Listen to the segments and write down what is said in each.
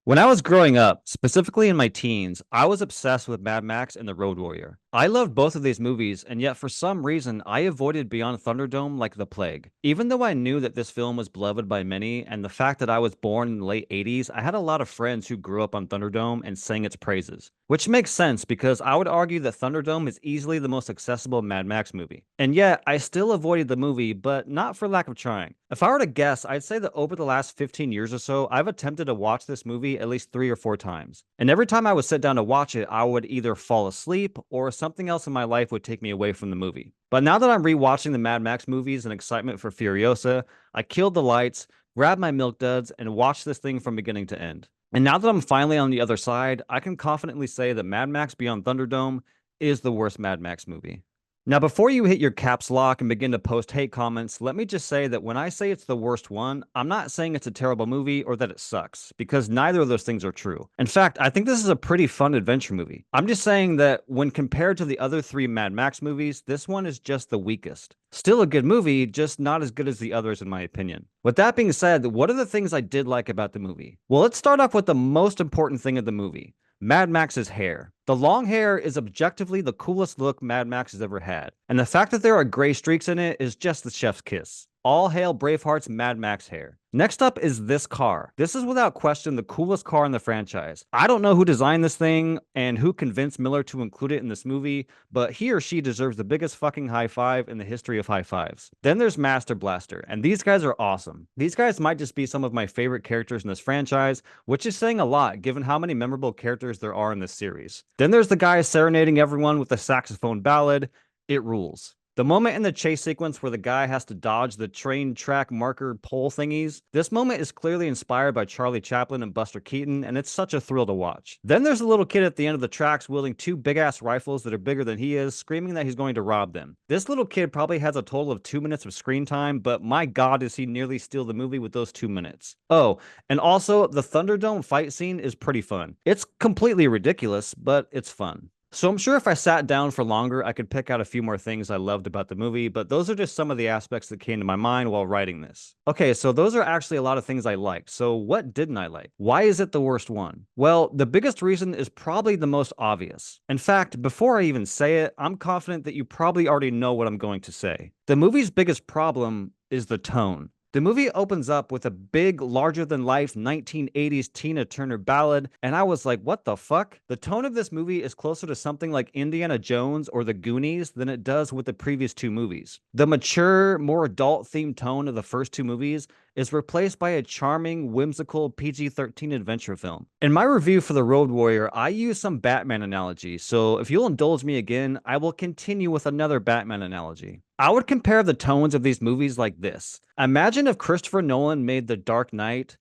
When I was growing up, specifically in my teens, I was obsessed with Mad Max and The Road Warrior. I loved both of these movies, and yet for some reason, I avoided Beyond Thunderdome like the plague. Even though I knew that this film was beloved by many, and the fact that I was born in the late 80s, I had a lot of friends who grew up on Thunderdome and sang its praises. Which makes sense because I would argue that Thunderdome is easily the most accessible Mad Max movie. And yet, I still avoided the movie, but not for lack of trying. If I were to guess, I'd say that over the last 15 years or so, I've attempted to watch this movie at least 3 or 4 times. And every time I would sit down to watch it, I would either fall asleep or something else in my life would take me away from the movie. But now that I'm rewatching the Mad Max movies in excitement for Furiosa, I killed the lights, grabbed my milk duds, and watched this thing from beginning to end. And now that I'm finally on the other side, I can confidently say that Mad Max Beyond Thunderdome is the worst Mad Max movie. Now, before you hit your caps lock and begin to post hate comments, let me just say that when I say it's the worst one, I'm not saying it's a terrible movie or that it sucks, because neither of those things are true. In fact, I think this is a pretty fun adventure movie. I'm just saying that when compared to the other three Mad Max movies, this one is just the weakest. Still a good movie, just not as good as the others, in my opinion. With that being said, what are the things I did like about the movie? Well, let's start off with the most important thing of the movie. Mad Max's hair. The long hair is objectively the coolest look Mad Max has ever had, and the fact that there are gray streaks in it is just the chef's kiss. All hail Braveheart's Mad Max hair. Next up is this car. This is without question the coolest car in the franchise. I don't know who designed this thing and who convinced Miller to include it in this movie, but he or she deserves the biggest fucking high five in the history of high fives. Then there's Master Blaster, and these guys are awesome. These guys might just be some of my favorite characters in this franchise, which is saying a lot given how many memorable characters there are in this series. Then there's the guy serenading everyone with the saxophone ballad. It rules. The moment in the chase sequence where the guy has to dodge the train track marker pole thingies, this moment is clearly inspired by Charlie Chaplin and Buster Keaton, and it's such a thrill to watch. Then there's a little kid at the end of the tracks wielding two big ass rifles that are bigger than he is, screaming that he's going to rob them. This little kid probably has a total of 2 minutes of screen time, but my god, does he nearly steal the movie with those 2 minutes. Oh, and also, the Thunderdome fight scene is pretty fun. It's completely ridiculous, but it's fun. So I'm sure if I sat down for longer, I could pick out a few more things I loved about the movie, but those are just some of the aspects that came to my mind while writing this. Okay, so those are actually a lot of things I liked. So what didn't I like? Why is it the worst one? Well, the biggest reason is probably the most obvious. In fact, before I even say it, I'm confident that you probably already know what I'm going to say. The movie's biggest problem is the tone. The movie opens up with a big, larger than life 1980s Tina Turner ballad, and I was like, what the fuck? The tone of this movie is closer to something like Indiana Jones or The Goonies than it does with the previous two movies. The mature, more adult themed tone of the first two movies is replaced by a charming, whimsical PG-13 adventure film. In my review for The Road Warrior, I use some Batman analogy, so if you'll indulge me again, I will continue with another Batman analogy. I would compare the tones of these movies like this. Imagine if Christopher Nolan made The Dark Knight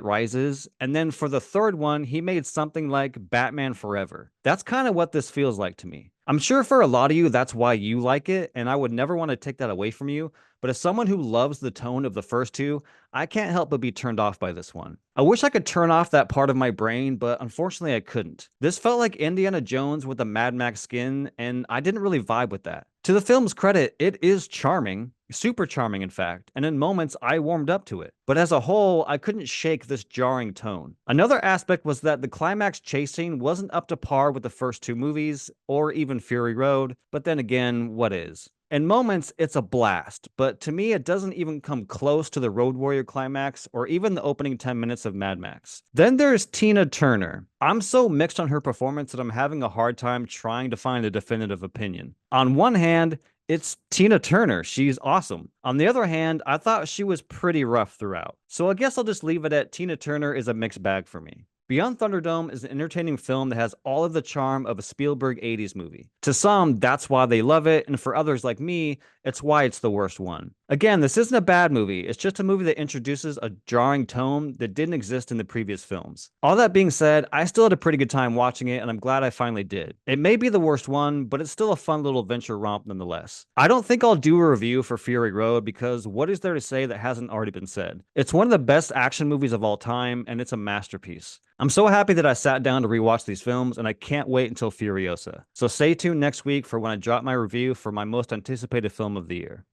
Rises, and then for the third one, he made something like Batman Forever. That's kind of what this feels like to me. I'm sure for a lot of you, that's why you like it, and I would never want to take that away from you. But as someone who loves the tone of the first two, I can't help but be turned off by this one. I wish I could turn off that part of my brain, but unfortunately I couldn't. This felt like Indiana Jones with a Mad Max skin, and I didn't really vibe with that. To the film's credit, it is charming, super charming in fact, and in moments I warmed up to it. But as a whole, I couldn't shake this jarring tone. Another aspect was that the climax chase scene wasn't up to par with the first two movies, or even Fury Road, but then again, what is? In moments, it's a blast, but to me, it doesn't even come close to the Road Warrior climax or even the opening 10 minutes of Mad Max. Then there's Tina Turner. I'm so mixed on her performance that I'm having a hard time trying to find a definitive opinion. On one hand, it's Tina Turner. She's awesome. On the other hand, I thought she was pretty rough throughout. So I guess I'll just leave it at Tina Turner is a mixed bag for me. Beyond Thunderdome is an entertaining film that has all of the charm of a Spielberg 80s movie. To some, that's why they love it, and for others like me, it's why it's the worst one. Again, this isn't a bad movie, it's just a movie that introduces a jarring tone that didn't exist in the previous films. All that being said, I still had a pretty good time watching it, and I'm glad I finally did. It may be the worst one, but it's still a fun little adventure romp nonetheless. I don't think I'll do a review for Fury Road because what is there to say that hasn't already been said? It's one of the best action movies of all time, and it's a masterpiece. I'm so happy that I sat down to rewatch these films, and I can't wait until Furiosa. So stay tuned next week for when I drop my review for my most anticipated film of the year.